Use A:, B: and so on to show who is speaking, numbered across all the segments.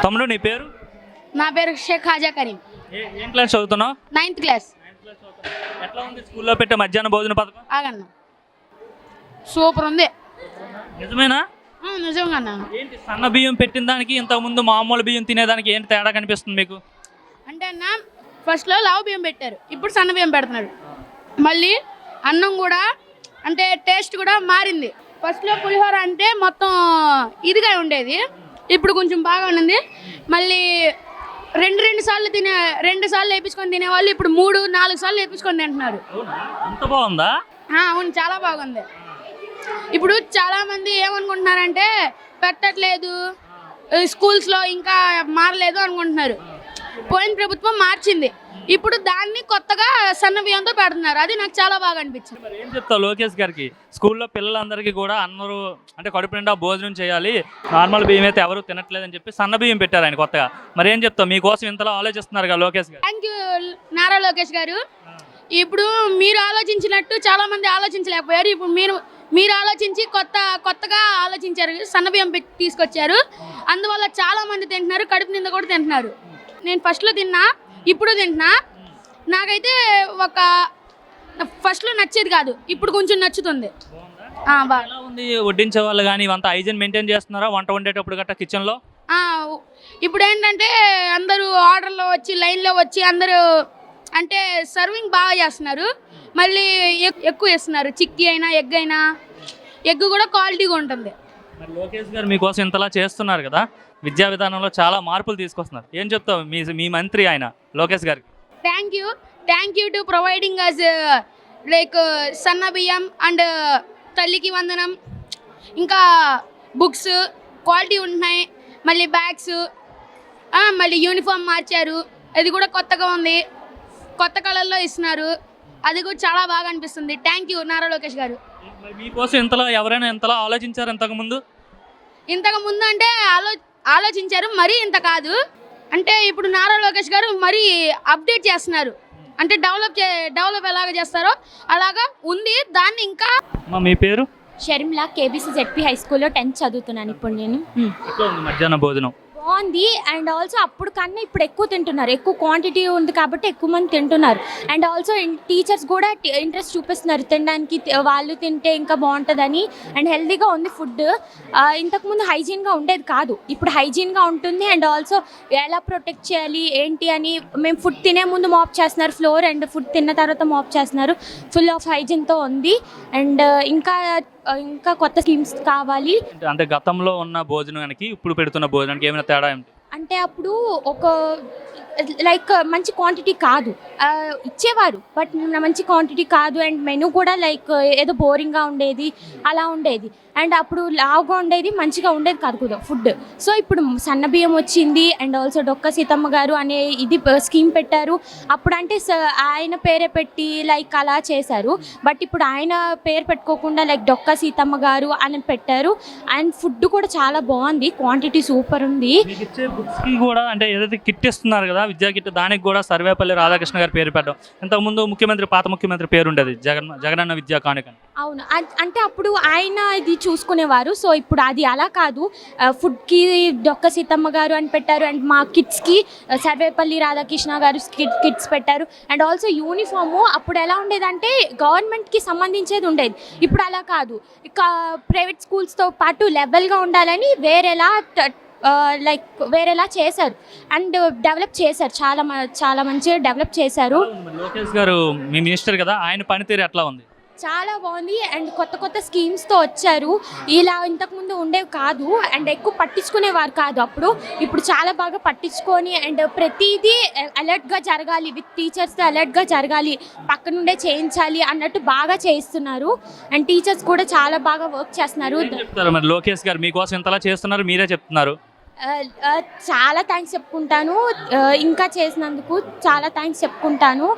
A: తమ్ముడు నీ పేరు?
B: నా పేరు షేక్ హాజా కరీం.
A: ఏం క్లాస్ చదువుతున్నావు?
B: 9th class.
A: ఎట్లా ఉంది స్కూల్లో పెట్టే మధ్యాహ్న భోజన పథకం?
B: ఆగన్నా, సూపర్ ఉంది.
A: నిజమేనా?
B: నిజంగా అన్న.
A: ఏంటి సన్న బియ్యం పెట్టిన దానికి ఇంతకుముందు మామూలు బియ్యం తినేదానికి ఏంటి తేడా కనిపిస్తుంది మీకు?
B: అంటే అన్న, ఫస్ట్లో లావు బియ్యం పెట్టారు, ఇప్పుడు సన్న బియ్యం పెడుతున్నాడు. మళ్ళీ అన్నం కూడా అంటే టేస్ట్ కూడా మారింది. ఫస్ట్లో పులిహోర అంటే మొత్తం ఇదిగా ఉండేది, ఇప్పుడు కొంచెం బాగా ఉన్నది. మళ్ళీ రెండు సార్లు వేయించుకొని తినేవాళ్ళు ఇప్పుడు 3-4 సార్లు వేయించుకొని తింటున్నారు.
A: అంత బాగుందా?
B: అవును, చాలా బాగుంది. ఇప్పుడు చాలామంది ఏమనుకుంటున్నారంటే పెట్టట్లేదు, స్కూల్స్లో ఇంకా మారలేదు అనుకుంటున్నారు. పోయిన ప్రభుత్వం మార్చింది, ఇప్పుడు దాన్ని కొత్తగా సన్న బియ్యంతో పెడుతున్నారు. అది నాకు చాలా బాగా అనిపించింది.
A: ఏం చెప్తావు లోకేష్ గారికి? స్కూల్లో పిల్లలందరికీ కూడా అందరూ అంటే కడుపు నిండా భోజనం చేయాలి, నార్మల్ బియ్యం అయితే ఎవరు తినట్లేదని చెప్పి సన్న బియ్యం పెట్టారు ఆయన కొత్తగా. మరి ఏం చెప్తావు? మీకోసం ఇంతలో ఆలోచిస్తున్నారు కదా లోకేష్ గారు.
B: థ్యాంక్ యూ నారా లోకేష్ గారు. ఇప్పుడు మీరు ఆలోచించినట్టు చాలా మంది ఆలోచించలేకపోయారు. ఇప్పుడు మీరు ఆలోచించి కొత్తగా ఆలోచించారు, సన్న బియ్యం తీసుకొచ్చారు. అందువల్ల చాలా మంది తింటున్నారు, కడుపు నిండా కూడా తింటున్నారు. నేను ఫస్ట్లో తిన్నా, ఇప్పుడు తింటున్నా. నాకైతే ఫస్ట్లో నచ్చేది కాదు, ఇప్పుడు కొంచెం నచ్చుతుంది.
A: ఎలా ఉంది? వడ్డించే వాళ్ళు కానీ ఇవంతా హైజీన్ మెయింటైన్ చేస్తున్నారా వంట వండేటప్పుడు గట్రా కిచెన్లో?
B: ఇప్పుడు ఏంటంటే అందరూ ఆర్డర్లో వచ్చి లైన్లో వచ్చి అందరూ అంటే సర్వింగ్ బాగా చేస్తున్నారు. మళ్ళీ ఎక్కువ వేస్తున్నారు, చిక్కీ అయినా ఎగ్ అయినా. ఎగ్ కూడా క్వాలిటీగా ఉంటుంది.
A: మరి లోకేష్ గారు మీకోసం ఇంతలా చేస్తున్నారు కదా, విద్యా విధానంలో చాలా మార్పులు తీసుకొస్తున్నారు. ఏం చెప్తావు మీ మంత్రి ఆయన లోకేష్ గారికి?
B: Thank you to providing us like సన్న బియ్యం అండ్ తల్లికి వందనం, ఇంకా బుక్స్ క్వాలిటీ ఉంటున్నాయి. మళ్ళీ బ్యాగ్స్, మళ్ళీ యూనిఫామ్ మార్చారు, అది కూడా కొత్తగా ఉంది, కొత్త కలర్లో ఇస్తున్నారు. అది కూడా చాలా బాగా అనిపిస్తుంది. థ్యాంక్ యూ నారా లోకేష్ గారు.
A: మీకోసం ఎవరైనా ఎంతలా ఆలోచించారు ఇంతకుముందు
B: అంటే ఆలోచించారు, మరీ ఇంత కాదు. అంటే ఇప్పుడు నారా లోకేష్ గారు మరీ అప్డేట్ చేస్తున్నారు. అంటే డెవలప్ ఎలాగ చేస్తారో అలాగా ఉంది. దాన్ని ఇంకా.
A: మీ పేరు?
C: షర్మిలా, కేబీసీ జెడ్పీ హై స్కూల్లో 10th చదువుతున్నాను ఇప్పుడు నేను.
A: మధ్యాహ్న భోజనం
C: బాగుంది. అండ్ ఆల్సో అప్పుడు కన్నా ఇప్పుడు ఎక్కువ తింటున్నారు, ఎక్కువ క్వాంటిటీ ఉంది కాబట్టి ఎక్కువ మంది తింటున్నారు. అండ్ ఆల్సో టీచర్స్ కూడా ఇంట్రెస్ట్ చూపిస్తున్నారు తినడానికి, వాళ్ళు తింటే ఇంకా బాగుంటుందని. అండ్ హెల్తీగా ఉంది ఫుడ్. ఇంతకుముందు హైజీన్గా ఉండేది కాదు, ఇప్పుడు హైజీన్గా ఉంటుంది. అండ్ ఆల్సో ఎలా ప్రొటెక్ట్ చేయాలి ఏంటి అని మేము ఫుడ్ తినే ముందు మాప్ చేస్తున్నారు ఫ్లోర్, అండ్ ఫుడ్ తిన్న తర్వాత మాప్ చేస్తున్నారు. ఫుల్ ఆఫ్ హైజీన్తో ఉంది. అండ్ ఇంకా కొత్త స్కీమ్స్ కావాలి.
A: అంటే గతంలో ఉన్న భోజనానికి ఇప్పుడు పెడుతున్న భోజనానికి ఏమైనా తేడా ఏంటి?
C: అంటే అప్పుడు ఒక లైక్ మంచి క్వాంటిటీ కాదు ఇచ్చేవారు, బట్ మంచి క్వాంటిటీ కాదు. అండ్ మెనూ కూడా లైక్ ఏదో బోరింగ్గా ఉండేది, అలా ఉండేది. అండ్ అప్పుడు లావుగా ఉండేది, మంచిగా ఉండేది కాదు కూడా ఫుడ్. సో ఇప్పుడు సన్న బియ్యం వచ్చింది. అండ్ ఆల్సో డొక్క సీతమ్మ గారు అనే ఇది స్కీమ్ పెట్టారు. అప్పుడు అంటే ఆయన పేరే పెట్టి లైక్ అలా చేశారు, బట్ ఇప్పుడు ఆయన పేరు పెట్టుకోకుండా లైక్ డొక్క సీతమ్మ గారు అని పెట్టారు. అండ్ ఫుడ్ కూడా చాలా బాగుంది, క్వాంటిటీ సూపర్ ఉంది.
A: బుక్స్కి కూడా అంటే ఏదైతే కిట్ ఇస్తున్నారు కదా, విద్యా కిట్, దానికి కూడా సర్వేపల్లి రాధాకృష్ణ గారి పేరు పెట్టడం. ఇంతకుముందు పాత ముఖ్యమంత్రి పేరు ఉండేది జగనన్న విద్యా కానుక.
C: అవును, అంటే అప్పుడు ఆయన ఇది చూసుకునేవారు. సో ఇప్పుడు అది అలా కాదు, ఫుడ్కి డొక్క సీతమ్మ గారు అని పెట్టారు. అండ్ మా కిడ్స్కి సర్వేపల్లి రాధాకృష్ణ గారు కిట్స్ పెట్టారు. అండ్ ఆల్సో యూనిఫాము అప్పుడు ఎలా ఉండేదంటే గవర్నమెంట్కి సంబంధించేది ఉండేది, ఇప్పుడు అలా కాదు. ఇక ప్రైవేట్ స్కూల్స్తో పాటు లెవెల్గా ఉండాలని వేరేలా చేశారు. అండ్ డెవలప్ చేశారు, చాలా మంచిగా డెవలప్ చేశారు.
A: లోకేష్ గారు మీ మినిస్టర్ కదా, ఆయన పనితీరు ఎట్లా ఉంది?
C: చాలా బాగుంది. అండ్ కొత్త స్కీమ్స్తో వచ్చారు, ఇలా ఇంతకుముందు ఉండేవి కాదు. అండ్ ఎక్కువ పట్టించుకునేవారు కాదు అప్పుడు, ఇప్పుడు చాలా బాగా పట్టించుకొని అండ్ ప్రతిదీ అలర్ట్గా జరగాలి, విత్ టీచర్స్తో అలర్ట్గా జరగాలి, పక్క నుండే చేయించాలి అన్నట్టు బాగా చేయిస్తున్నారు. అండ్ టీచర్స్ కూడా చాలా బాగా వర్క్ చేస్తున్నారు.
A: మరి లోకేష్ గారు మీకోసం ఇంతలా చేస్తున్నారు, మీరే చెప్తున్నారు.
C: చాలా థ్యాంక్స్ చెప్పుకుంటాను, ఇంకా చేసినందుకు చాలా థ్యాంక్స్ చెప్పుకుంటాను.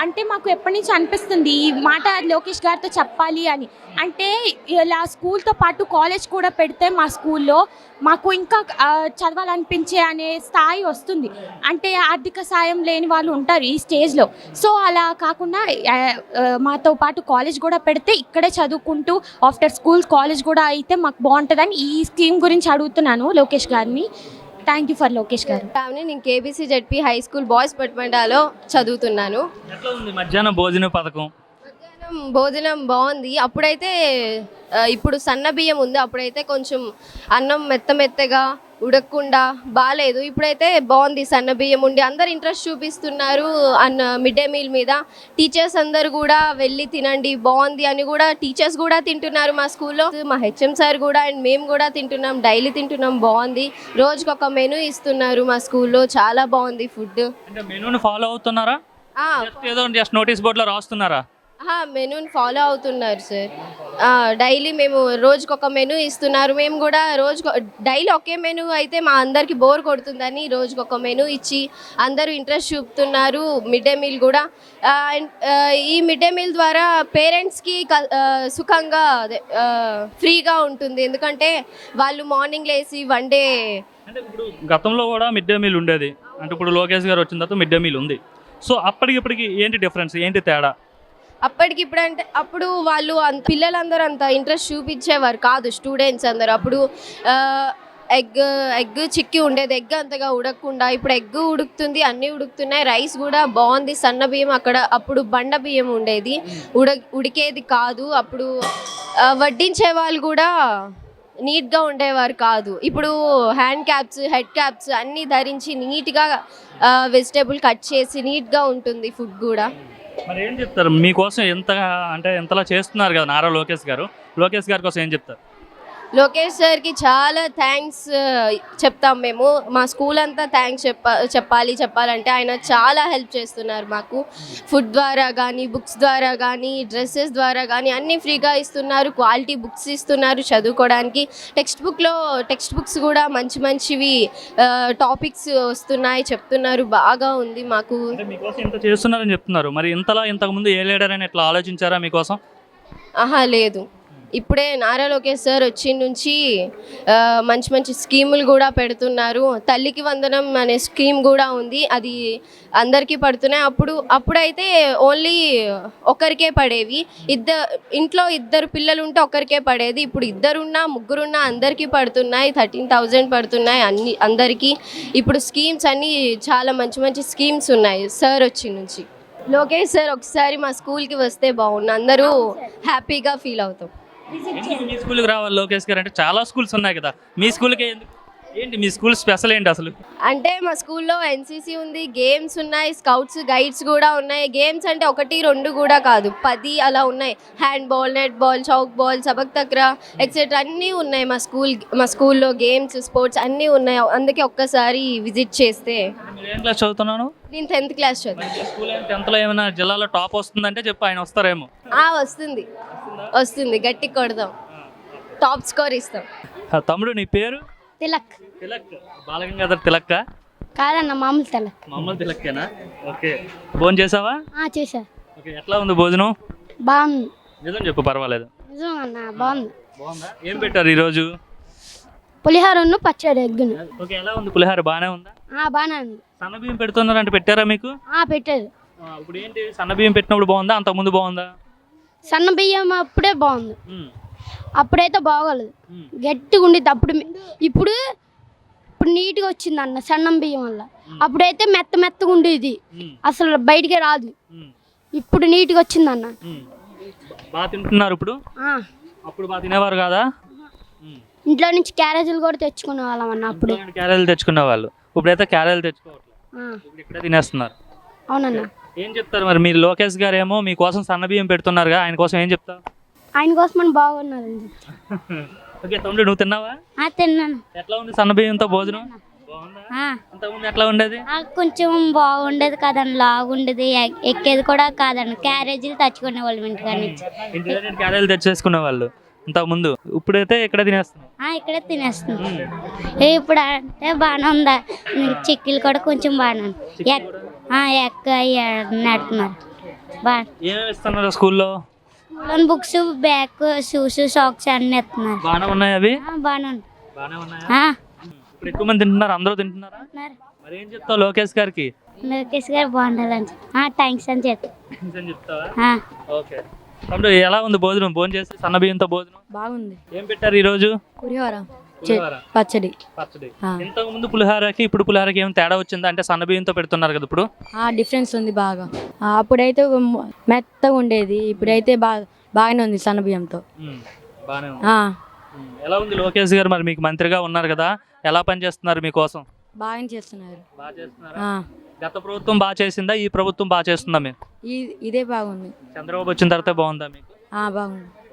C: అంటే మాకు ఎప్పటి నుంచి అనిపిస్తుంది ఈ మాట లోకేష్ గారితో చెప్పాలి అని. అంటే ఇలా స్కూల్తో పాటు కాలేజ్ కూడా పెడితే మా స్కూల్లో మాకు ఇంకా చదవాలనిపించే అనే స్థాయి వస్తుంది. అంటే ఆర్థిక సాయం లేని వాళ్ళు ఉంటారు ఈ స్టేజ్లో. సో అలా కాకుండా మాతో పాటు కాలేజ్ కూడా పెడితే ఇక్కడే చదువుకుంటూ ఆఫ్టర్ స్కూల్ కాలేజ్ కూడా అయితే మాకు బాగుంటుందని ఈ స్కీమ్ గురించి అడుగుతున్నాను లోకేష్ గారిని. థ్యాంక్ యూ ఫర్ లోకేష్ గారు.
D: నేను KBC ZP high school boys పట్మండాలో చదువుతున్నాను.
A: ఎట్లా ఉంది మధ్యాహ్నం భోజన పథకం?
D: భోజనం బాగుంది. అప్పుడైతే ఇప్పుడు సన్న బియ్యం ఉంది, అప్పుడైతే కొంచెం అన్నం మెత్తగా ఉడకకుండా బాగాలేదు. ఇప్పుడైతే బాగుంది, సన్న బియ్యం ఉండి అందరు ఇంట్రెస్ట్ చూపిస్తున్నారు మిడ్ డే మీల్ మీద. టీచర్స్ అందరు కూడా వెళ్ళి తినండి బాగుంది అని కూడా టీచర్స్ కూడా తింటున్నారు మా స్కూల్లో. మా హెచ్ఎం సార్ కూడా అండ్ మేము కూడా తింటున్నాం, డైలీ తింటున్నాం, బాగుంది. రోజుకి ఒక మెనూ ఇస్తున్నారు మా స్కూల్లో, చాలా బాగుంది ఫుడ్.
A: అంటే మెనూని ఫాలో అవుతున్నారా? ఏదో జస్ట్ నోటీస్ బోర్డులో రాస్తున్నారా?
D: మెనూని ఫాలో అవుతున్నారు సార్. డైలీ మేము రోజుకి ఒక మెనూ ఇస్తున్నారు. మేము కూడా డైలీ ఒకే మెనూ అయితే మా అందరికి బోర్ కొడుతుందని రోజుకి ఒక మెనూ ఇచ్చి అందరూ ఇంట్రెస్ట్ చూపుతున్నారు. మిడ్ డే మీల్ కూడా ఈ మిడ్ డే మీల్ ద్వారా పేరెంట్స్కి సుఖంగా ఫ్రీగా ఉంటుంది. ఎందుకంటే వాళ్ళు మార్నింగ్ లేసి వన్ డే.
A: అంటే ఇప్పుడు గతంలో కూడా మిడ్ డే మీల్ ఉండేది, అంటే ఇప్పుడు లోకేష్ గారు వచ్చిన తర్వాత మిడ్ డే మీల్ ఉంది. సో అప్పటికిప్పటికి ఏంటి డిఫరెన్స్, ఏంటి తేడా?
D: అప్పటికిప్పుడు అంటే అప్పుడు వాళ్ళు పిల్లలందరూ అంత ఇంట్రెస్ట్ చూపించేవారు కాదు, స్టూడెంట్స్ అందరూ. అప్పుడు ఎగ్ చిక్కి ఉండేది, ఎగ్ అంతగా ఉడకకుండా. ఇప్పుడు ఎగ్ ఉడుకుతుంది, అన్నీ ఉడుకుతున్నాయి. రైస్ కూడా బాగుంది, సన్న బియ్యం. అప్పుడు బండ బియ్యం ఉండేది, ఉడికేది కాదు. అప్పుడు వడ్డించే వాళ్ళు కూడా నీట్గా ఉండేవారు కాదు. ఇప్పుడు హ్యాండ్ క్యాప్స్, హెడ్ క్యాప్స్ అన్నీ ధరించి నీట్గా వెజిటేబుల్ కట్ చేసి నీట్గా ఉంటుంది ఫుడ్ కూడా.
A: మరి ఏం చెప్తారు మీకోసం ఎంతలా చేస్తున్నారు కదా నారా లోకేష్ గారు, లోకేష్ గారి కోసం ఏం చెప్తారు?
D: లోకేష్ సార్కి చాలా థ్యాంక్స్ చెప్తాం మేము. మా స్కూల్ అంతా థ్యాంక్స్ చెప్పాలంటే ఆయన చాలా హెల్ప్ చేస్తున్నారు మాకు. ఫుడ్ ద్వారా కానీ, బుక్స్ ద్వారా కానీ, డ్రెస్సెస్ ద్వారా కానీ అన్నీ ఫ్రీగా ఇస్తున్నారు. క్వాలిటీ బుక్స్ ఇస్తున్నారు చదువుకోవడానికి. టెక్స్ట్ బుక్స్ కూడా మంచివి టాపిక్స్ వస్తున్నాయి, చెప్తున్నారు. బాగా ఉంది మాకు.
A: మీకోసం ఇంత చేస్తున్నారని చెప్తున్నారు, మరి ఇంతకుముందు ఏ లీడర్ అని ఇట్లా ఆలోచించారా మీకోసం?
D: లేదు, ఇప్పుడే నారా లోకేష్ సార్ వచ్చిన నుంచి మంచి స్కీములు కూడా పెడుతున్నారు. తల్లికి వందనం అనే స్కీమ్ కూడా ఉంది, అది అందరికీ పడుతున్నాయి. అప్పుడైతే ఓన్లీ ఒకరికే పడేవి. ఇంట్లో ఇద్దరు పిల్లలు ఉంటే ఒకరికే పడేది. ఇప్పుడు ఇద్దరున్నా ముగ్గురున్నా అందరికీ పడుతున్నాయి. 13,000 పడుతున్నాయి అందరికీ. ఇప్పుడు స్కీమ్స్ అన్నీ చాలా మంచి స్కీమ్స్ ఉన్నాయి సార్ వచ్చిన నుంచి. లోకేష్ సార్ ఒకసారి మా స్కూల్కి వస్తే బాగుండు, అందరూ హ్యాపీగా ఫీల్ అవుతాం.
A: మీ స్కూల్కి రావాలి లోకేష్ గారు అంటే? చాలా స్కూల్స్ ఉన్నాయి కదా, మీ స్కూల్కి ఏంటి, మీ స్కూల్ స్పెషల్ ఏంటి అసలు?
D: అంటే మా స్కూల్లో ఎన్సీసీ ఉంది, గేమ్స్ ఉన్నాయి, స్కౌట్స్ గైడ్స్ కూడా ఉన్నాయి. గేమ్స్ అంటే 1, 2 కూడా కాదు, 10 అలా ఉన్నాయి. Handball, netball, tchoukball, sepak takraw etcetera అన్నీ ఉన్నాయి మా స్కూల్లో. గేమ్స్, స్పోర్ట్స్ అన్నీ ఉన్నాయి. అందుకే ఒక్కసారి విజిట్ చేస్తే.
A: ఏం క్లాస్ చదువుతున్నాను?
D: నేను 10th క్లాస్ చదువుతాను.
A: స్కూల్ 10th ఏమైనా జిల్లాలో టాప్ వస్తుందంటే చెప్పు, ఆయన వస్తారేమో.
D: వస్తుంది, గట్టి కొడదాం, టాప్ స్కోర్ ఇస్తాం.
A: తమ్ముడు నీ పేరు?
B: తిలక్.
A: బాలగంగాధర్ తిలక్
B: కాదన్న, మామూలు
A: తిలక్కేనా? ఓకే, భోజనం చేసావా?
B: చేసా.
A: ఓకే, ఎట్లా ఉంది భోజనం?
B: బాగుంది.
A: నిజం చెప్పు, పర్వాలేదు.
B: నిజం అన్న, బాగుంది.
A: ఏం పెట్టారు ఈరోజు?
B: పులిహోరను పచ్చడి, ఎగ్గును.
A: ఓకే, ఎలా ఉంది పులిహోర? బాగానే ఉందా?
B: బాగానే ఉంది.
A: సన్న బియ్యం పెడుతున్నారంటే పెట్టారా మీకు?
B: పెట్టారు.
A: ఇప్పుడు ఏంటి, సన్న బియ్యం పెట్టినప్పుడు బాగుందా, అంతకుముందు బాగుందా?
B: సన్న బియ్యం అప్పుడే బాగుంది, అప్పుడైతే బాగోలేదు, గట్టిగా ఉండేది. ఇప్పుడు నీట్గా వచ్చింది అన్న సన్నం బియ్యం వల్ల. అప్పుడైతే మెత్తగా ఉండేది, అసలు బయటికే రాదు. ఇప్పుడు నీట్గా వచ్చింది అన్న.
A: బాగా తింటున్నారు ఇప్పుడు? అప్పుడు బాగా తినేవారు కదా?
B: ఇంట్లో నుంచి క్యారేజీలు కూడా తెచ్చుకునే వాళ్ళం అన్న. అప్పుడు
A: క్యారేజీలు తెచ్చుకునే వాళ్ళు, ఇప్పుడైతే క్యారేజీలు తెచ్చుకోవట్లేదు, ఇక్కడే తినేస్తున్నారు.
B: అవునన్న.
A: ఏం చెప్తారు మరి మీరు? లోకేష్ గారు ఏమో మీకోసం సన్న బియ్యం పెడుతున్నారుగా, ఆయన కోసం ఏం చెప్తావు?
B: ఆయన కోసం మనం బాగున్నారు.
A: ఓకే తమ్ముడు, నువ్వు తిన్నావా?
B: తిన్నాను.
A: ఎట్లా ఉంది సన్న బియ్యంతో భోజనం? అంతకుముందు ఎట్లా ఉండేది?
B: కొంచెం బాగుండేది కదండి, లాగుండేది, ఎక్కేది కూడా కాదండి. క్యారేజీలు తెచ్చుకునే వాళ్ళు ఇంటికాడ
A: క్యారేజీలు తెచ్చేసుకునే వాళ్ళు ఇంతకుముందు. ఇప్పుడైతే ఇక్కడే తినేస్తున్నాం.
B: ఇక్కడే తినేస్తున్నాం. ఇప్పుడు అంటే బాగానే ఉందా, చిక్కీలు కూడా కొంచెం బాగానే ఉంది. నడుతున్నారు బాగా.
A: ఏమేమి ఇస్తున్నారు స్కూల్లో?
B: బుక్స్, బ్యాగ్, షూస్, సాక్స్ అన్ని ఇస్తున్నారు.
A: బాగానే ఉన్నాయి అవి?
B: బాగానే
A: ఉన్నాయి. ఇప్పుడు ఎక్కువ మంది తింటున్నారు, అందరూ తింటున్నారా? మరి ఏం చెప్తావు లోకేష్ గారికి?
B: లోకేష్ గారు బాగుండాలని థ్యాంక్స్ అని
A: చెప్తావా? ఓకే తమ్ముడు, ఎలా ఉంది భోజనం? భోజనం చేసి సన్న బియ్యంతో భోజనం
D: బాగుంది.
A: ఏం పెట్టారు ఈరోజు?
D: పులిహోర.
A: పులిహోర
E: పచ్చడి
A: పచ్చడి
E: ఆ.
A: ఇంతకు ముందు పులిహోరకి ఇప్పుడు పులిహోరకి ఏం తేడా వచ్చిందా? అంటే సన్న బియ్యంతో పెడుతున్నారు కదా ఇప్పుడు.
E: డిఫరెన్స్ ఉంది బాగా. అప్పుడైతే మెత్తగా ఉండేది, ఇప్పుడైతే బాగానే ఉంది సన్న బియ్యంతో.
A: బాగానే ఉంది. ఎలా ఉంది లోకేష్ గారు? మరి మీకు మంత్రిగా ఉన్నారు కదా, ఎలా పనిచేస్తున్నారు మీకోసం?
E: బాగానే చేస్తున్నారు.
A: బాగా చేస్తున్నారా?
E: ఆ,
A: గత ప్రభుత్వం బాగా చేసిందా, ఈ ప్రభుత్వం బాగా చేస్తుందా? మీకు
E: ఇదే బాగుంది.
A: చంద్రబాబు వచ్చిన తర్వాత బాగుందా మీకు?
E: బాగుంది.